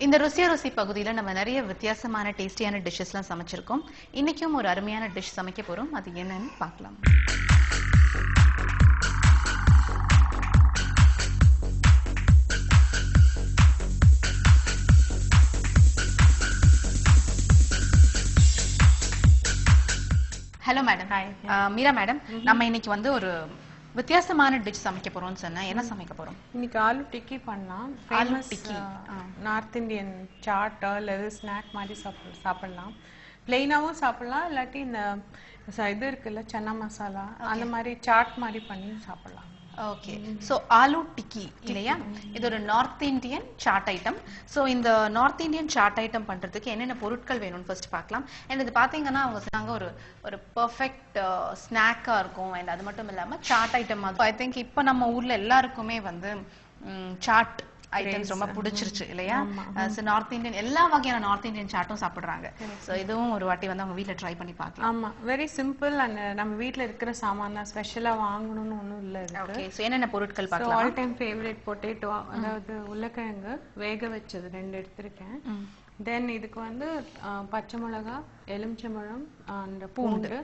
இந்த ருசியா ருசி பகுதியில் நம்ம நிறைய வித்தியாசமான டேஸ்டியான டிஷ்ஷஸ்லாம் சமைச்சிருக்கோம். இன்னைக்கும் ஒரு அருமையான டிஷ் சமைக்க போறோம். அது என்னன்னு பார்க்கலாம். Hello madam. மீரா மேடம், நம்ம இன்னைக்கு வந்து ஒரு வித்தியாசமான டிஷ் சமைக்க போறோம்னு சொன்னா என்ன சமைக்க போறோம்? இன்னைக்கு ஆலு டிக்கி பண்ணலாம். ஃபேமஸ் நார்த் இந்தியன் சாட் அல்லது ஸ்நாக் மாதிரி சாப்பிடலாம். பிளெயினாவும் சாப்பிடலாம், இல்லாட்டி இந்த இது இருக்குல்ல சன்னா மசாலா அந்த மாதிரி சாட் மாதிரி பண்ணி சாப்பிடலாம். ஓகே, ஸோ ஆலு டிக்கி இல்லையா? இது ஒரு north Indian chaat item. So இந்த நார்த் இந்தியன் சாட் ஐட்டம் பண்றதுக்கு என்னென்ன பொருட்கள் வேணும்னு ஃபர்ஸ்ட் பார்க்கலாம். அண்ட் இது பாத்தீங்கன்னா அவங்க சொன்னாங்க ஒரு பெர்ஃபெக்ட் ஸ்நாக்கா இருக்கும். அண்ட் அது மட்டும் இல்லாம சாட் ஐட்டம். ஐ திங்க் இப்போ நம்ம ஊர்ல எல்லாருக்குமே வந்து சாட் ஐட்டம்ஸ் ரொம்ப பிடிச்சிருச்சு இல்லையா? நார்த் இந்தியன் எல்லா வகையான நார்த் இந்தியன் சாட்டும் சாப்பிடுறாங்க. சோ இதுவும் ஒரு வாட்டி வந்து அவங்க வீட்ல ட்ரை பண்ணி பார்க்கலாம். ஆமா, வெரி சிம்பிள். அண்ட் நம்ம வீட்ல இருக்கிற சாமான் தான், ஸ்பெஷலா வாங்கணும்னு ஒண்ணும் இல்ல. ஓகே, சோ என்னென்ன பொருட்கள் பார்க்கலாம்? ஆல் டைம் ஃபேவரட் பொட்டேட்டோ, அதாவது உருளைக்கிழங்கு வேக வச்சது 2 எடுத்திருக்கேன். தென் இதுக்கு வந்து பச்சை மிளகாய், எலுமிச்சம்பழம், அந்த பூண்டு.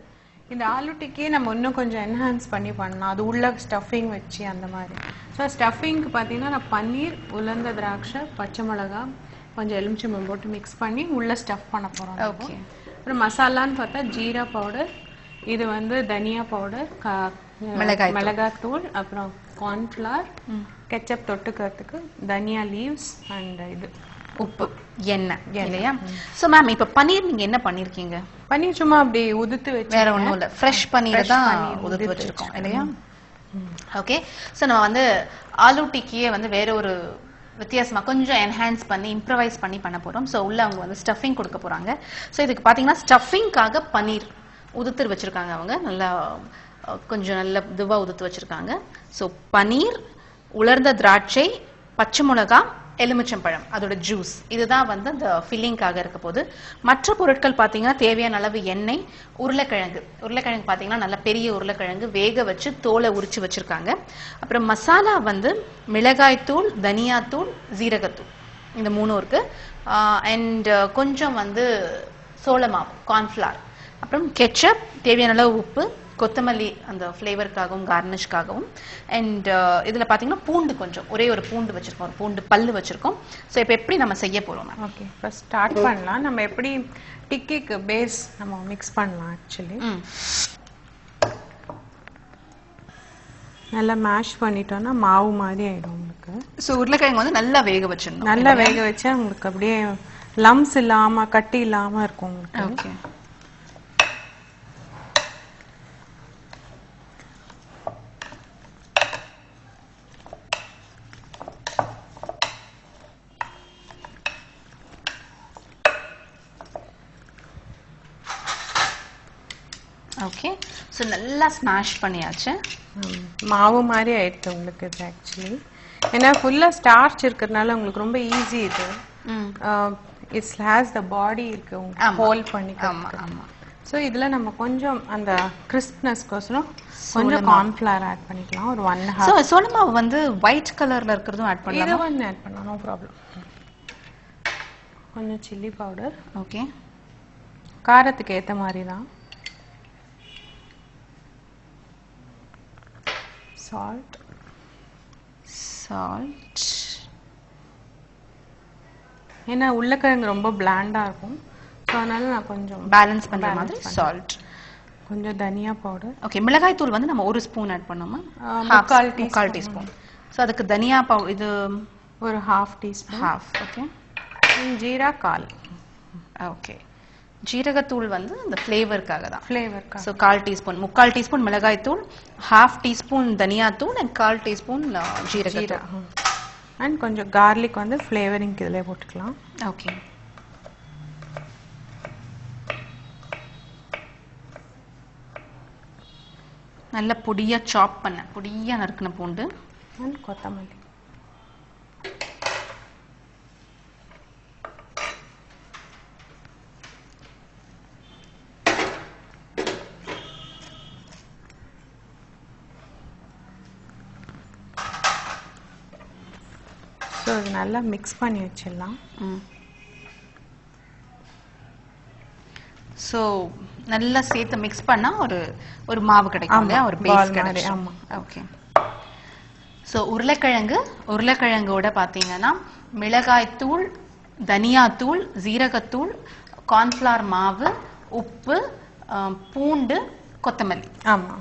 இந்த ஆலு டிக்கியை நம்ம இன்னும் கொஞ்சம் என்ஹான்ஸ் பண்ணி பண்ணலாம். அது உள்ள ஸ்டஃபிங் வச்சு அந்த மாதிரி. ஸோ ஸ்டஃபிங்க்கு பார்த்தீங்கன்னா நான் பன்னீர், உலர்ந்த திராட்சை, பச்சை மிளகாய், கொஞ்சம் எலுமிச்சம்பழம் போட்டு மிக்ஸ் பண்ணி உள்ள ஸ்டஃப் பண்ண போகிறோம். ஓகே. அப்புறம் மசாலான்னு பார்த்தா ஜீரா பவுடர், இது வந்து தனியா பவுடர், மிளகாய் தூள், அப்புறம் கார்ன்ஃப்ளவர், கெச்சப் தொட்டுக்கிறதுக்கு, தனியா லீவ்ஸ் அண்ட் இது உப்பு, எண்ணெய் இல்லையா? சோ மேம், இப்ப பன்னீர் நீங்க என்ன பண்ணிருக்கீங்க? பன்னீர் சும்மா அப்படி உதுத்து வச்சு, வேற ஒண்ணும் இல்ல, ஃப்ரெஷ் பன்னீர் தான் உதுத்து வச்சிருக்கோம் இல்லையா? ஓகே, சோ நம்ம வந்து ஆலு டிக்கியை வந்து வேற ஒரு வித்தியாசமா கொஞ்சம் என்ஹான்ஸ் பண்ணி இம்ப்ரவைஸ் பண்ணி பண்ண போறோம். சோ உள்ள அவங்க வந்து ஸ்டஃபிங் கொடுக்க போறாங்க. சோ இதுக்கு பாத்தீங்கன்னா ஸ்டஃபிங்காக பன்னீர் உதுத்து வச்சிருக்காங்க. அவங்க நல்லா கொஞ்சம் நல்ல இதுவா உதுத்து வச்சிருக்காங்க. சோ பன்னீர், உலர்ந்த திராட்சை, பச்சை மிளகாய், எலுமிச்சம்பழம், அதோட ஜூஸ், இதுதான் வந்து அந்த ஃபில்லிங்காக இருக்க போது. மற்ற பொருட்கள் பாத்தீங்கன்னா தேவையான அளவு எண்ணெய், உருளைக்கிழங்கு பாத்தீங்கன்னா நல்ல பெரிய உருளைக்கிழங்கு வேக வச்சு தோலை உரிச்சு வச்சிருக்காங்க. அப்புறம் மசாலா வந்து மிளகாய்த்தூள், தனியாத்தூள், ஜீரகத்தூள், இந்த 3 இருக்கு. அண்ட் கொஞ்சம் வந்து சோள மாவு, கார்ன்ஃபிளவர், அப்புறம் கெச்சப், தேவையான அளவு உப்பு, கொத்தமல்லி அந்த ஃப்ளேவருக்காகவும் கார்னிஷ்காகவும். அண்ட் இதுல பாத்தீங்கன்னா பூண்டு, கொஞ்சம் ஒரே ஒரு பூண்டு வச்சிருக்கோம், ஒரு பூண்டு பல்லு வச்சிருக்கோம். ஸோ இப்போ எப்படி நம்ம செய்ய போறோம்? ஓகே, ஃபர்ஸ்ட் ஸ்டார்ட் பண்ணலாம். நம்ம எப்படி டிக்கிக்கு பேஸ் நம்ம மிக்ஸ் பண்ணலாம். ஆக்சுவலி நல்லா மேஷ் பண்ணிட்டோம்னா மாவு மாதிரி ஆயிடும் உங்களுக்கு. ஸோ உருளைக்கிழங்கு வந்து நல்லா வேக வச்சிடணும். நல்லா வேக வச்சா உங்களுக்கு அப்படியே லம்ஸ் இல்லாம கட்டி இல்லாம இருக்கும் உங்களுக்கு. Okay, okay. ஸோ நல்லா ஸ்மாஷ் பண்ணியாச்சு. மாவு மாதிரி ஆயிடுச்சு உங்களுக்கு இது ஆக்சுவலி. ஏன்னா ஃபுல்லா ஸ்டார்ச் இருக்கிறதுனால உங்களுக்கு ரொம்ப ஈஸி இது. இட்ஸ் ஹேஸ் த பாடி இருக்கு உங்களுக்கு ஹோல்ட் பண்ணிக்கலாம். ஸோ இதுல நம்ம கொஞ்சம் அந்த கிறிஸ்ப்னஸ்க்கோசரம் கொஞ்சம் கார்ன்ஃப்ளவர் ஆட் பண்ணிக்கலாம். ஒரு 1/2. ஸோ சோள மாவு வந்து ஒயிட் கலர்ல இருக்கிறதும் ஆட் பண்ணலாம். இது ஒன்று ஆட் பண்ணலாம், நோ ப்ராப்ளம். கொஞ்சம் சில்லி பவுடர். ஓகே, காரத்துக்கு ஏற்ற மாதிரி தான். சால்ட், ஏன்னா உருளைக்கிழங்கு ரொம்ப பிளாண்டா இருக்கும். ஸோ அதனால நான் கொஞ்சம் பேலன்ஸ் பண்ற மாதிரி சால்ட், கொஞ்சம் தனியா பவுடர். ஓகே, மிளகாய் தூள் வந்து நம்ம 1 ஸ்பூன் ஆட் பண்ணோமா? 1/4 டீஸ்பூன். ஸோ அதுக்கு தனியா இது ஒரு 1/2 டீஸ்பூன். ஓகே. ஜீரா 1/4. ஓகே, ஜீரகத்தூள் வந்து அந்த ஃப்ளேவருக்காக தான். ஃப்ளேவருக்காக. ஸோ 1/4 டீஸ்பூன், 3/4 டீஸ்பூன் மிளகாய் தூள், 1/2 டீஸ்பூன் தனியாத்தூள் அண்ட் 1/4 டீஸ்பூன் ஜீரகத்தூள். அண்ட் கொஞ்சம் கார்லிக் வந்து ஃப்ளேவரிங் இதிலே போட்டுக்கலாம். ஓகே, நல்ல பொடியா சாப் பண்ண, பொடியா நறுக்கின பூண்டு அண்ட் கொத்தமல்லி. ஸோ இது நல்லா மிக்ஸ் பண்ணி வச்சிடலாம். சோ நல்லா சேர்த்து மிக்ஸ் பண்ணா ஒரு மாவு கிடைக்கும் இல்லையா, ஒரு பேஸ் கிடைக்கும். ஆமா. ஓகே. சோ உருளைக்கிழங்கோட பாத்தீங்கன்னா மிளகாய் தூள், தனியாத்தூள், ஜீரகத்தூள், கார்ன்ஃபிளவர் மாவு, உப்பு, பூண்டு, கொத்தமல்லி. ஆமா.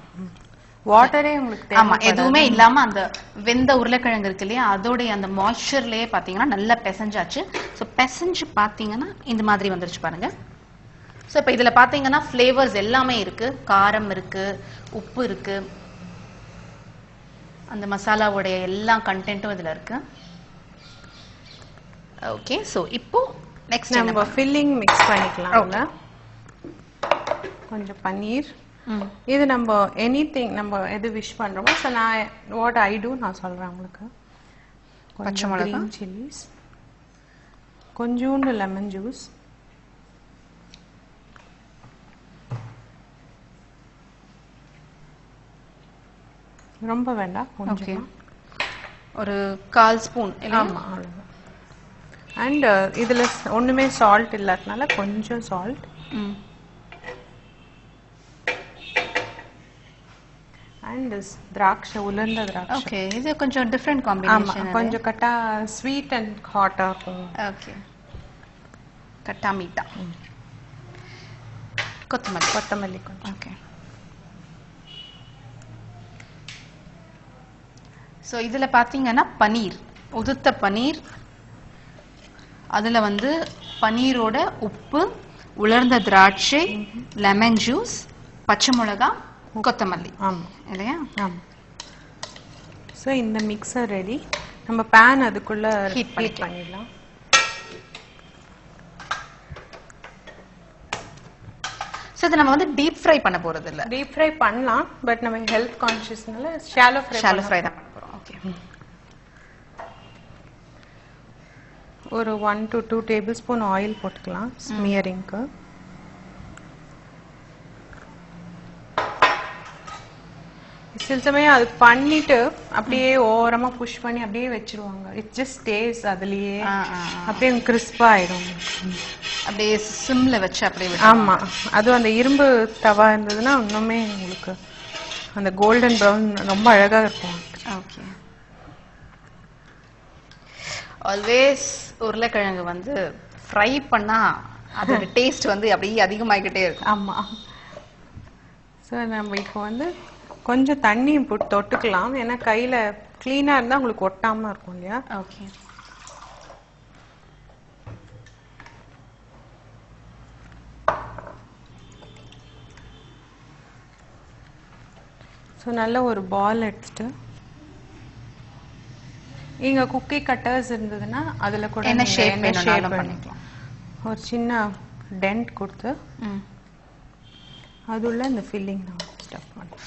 வாட்டரே உங்களுக்கு ஆமா, எதுவுமே இல்லாம அந்த வெந்த உருளைக்கிழங்கு இருக்கு இல்லையா, அதோடைய அந்த மாய்ஸ்சர்லயே பாத்தீங்கன்னா நல்லா பிசைஞ்சாச்சு. சோ பிசைஞ்சு பாத்தீங்கன்னா இந்த மாதிரி வந்துருச்சு பாருங்க. சோ இப்ப இதுல பாத்தீங்கன்னா ஃபிளேவர்ஸ் எல்லாமே இருக்கு. காரம் இருக்கு, உப்பு இருக்கு, அந்த மசாலாவுடைய எல்லா கண்டென்ட்டும் இதுல இருக்கு. ஓகே. சோ இப்போ நெக்ஸ்ட் நம்ம ஃபில்லிங் மிக்ஸ் பண்ணிக்கலாம். கொஞ்சம் பன்னீர், இது நம்ம எனிதிங் நம்ம எது விஷ் பண்றோமோ. சோ நான் வாட் ஐ டு நான் சொல்றேன் உங்களுக்கு. பச்சை மிளகாய், கிரீன் சில்லிஸ், கொஞ்சோண்டு லெமன் ஜூஸ், ரொம்ப வேண்டாம், கொஞ்சம் ஒரு 1/4 ஸ்பூன். ஆமா. அண்ட் இதுல ஒண்ணுமே சால்ட் இல்லாதனால கொஞ்சம் சால்ட். அண்ட் திராட்சை, உலர்ந்த திராட்சை. ஓகே, இது கொஞ்சம் டிஃபரண்ட் காம்பினேஷன். கொஞ்சம் கட்டா ஸ்வீட் அண்ட் ஹாட்டா இருக்கும். ஓகே. கட்டா மீட்டா. கொத்தமல்லி கொஞ்சம். ஓகே. சோ இதுல பாத்தீங்கன்னா பனீர், உதுத்த பனீர், அதுல வந்து பனீரோட உப்பு, உலர்ந்த திராட்சை, லெமன் ஜூஸ், பச்சை மிளகாய், கொத்தமல்லி. ஆமா இல்லையா? ஆமா. சோ இந்த மிக்சர் ரெடி. நம்ம pan அதுக்குள்ள ஹீட் பண்ணிடலாம். சோ இத நம்ம வந்து டீப் ஃப்ரை பண்ண போறது இல்ல. டீப் ஃப்ரை பண்ணலாம், பட் நம்ம ஹெல்த் கான்ஷியஸ்னால ஷாலோ ஃப்ரை தான் பண்ண போறோம். ஓகே. ஒரு 1 to 2 tablespoon ஆயில் போட்டுக்கலாம் ஸ்மியரிங்க்கு. சில சமயம் அது பண்ணிட்டு அப்படியே ஓரமா புஷ் பண்ணி அப்படியே வச்சிருவாங்க. இட் ஜஸ்ட் ஸ்டேஸ் அதுலயே, அப்படியே கிறிஸ்பா ஆயிடும். அப்படியே சிம்ல வச்சு அப்படியே. ஆமா, அதுவும் அந்த இரும்பு தவா இருந்ததுன்னா இன்னுமே உங்களுக்கு அந்த கோல்டன் ப்ரௌன் ரொம்ப அழகா இருக்கும். ஓகே. ஆல்வேஸ் உருளைக்கிழங்கு வந்து ஃப்ரை பண்ணா அதோட டேஸ்ட் வந்து அப்படியே அதிகமாகிட்டே இருக்கும். ஆமா. சோ நம்ம இப்போ வந்து கொஞ்சம் தண்ணி போட்டு தொட்டுக்கலாம். ஏன்னா கையில கிளீனா இருந்தா உங்களுக்கு ஒட்டாம இருக்கும் இல்லையா? ஓகே. சோ நல்ல ஒரு பால் எடுத்துட்டு, இங்க குக்கி கட்டர்ஸ் இருந்ததுன்னா அதுல கூட என்ன ஷேப் வேணும்னாலும் பண்ணிக்கலாம். ஒரு சின்ன டென்ட் கொடுத்து அதுள்ள இந்த ஃபில்லிங் நான் ஸ்டஃப் பண்ணேன்.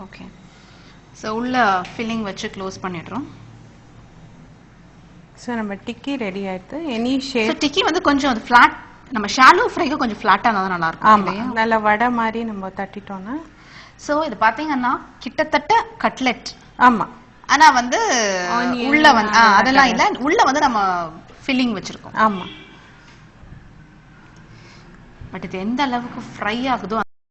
ஓகே. சோ உள்ள ஃபில்லிங் வச்சு க்ளோஸ் பண்ணிடுறோம். சோ நம்ம டிக்கி ரெடி ஆயிடுது. Any shape. சோ டிக்கி வந்து கொஞ்சம் அது ஃபிளாட், நம்ம ஷாலோ ஃப்ரைக்கு கொஞ்சம் ஃபிளாட்டா இருந்தா நல்லா இருக்கும். ஆமா, நல்ல வடை மாதிரி நம்ம தட்டிட்டோம்னா. சோ இது பாத்தீங்கன்னா கிட்டத்தட்ட கட்லெட். ஆமா, ஆனா வந்து உள்ள வந்து அதெல்லாம் இல்ல, உள்ள வந்து நம்ம ஃபில்லிங் வச்சிருக்கோம். ஆமா. பட் இது எந்த அளவுக்கு ஃப்ரை ஆகுதோ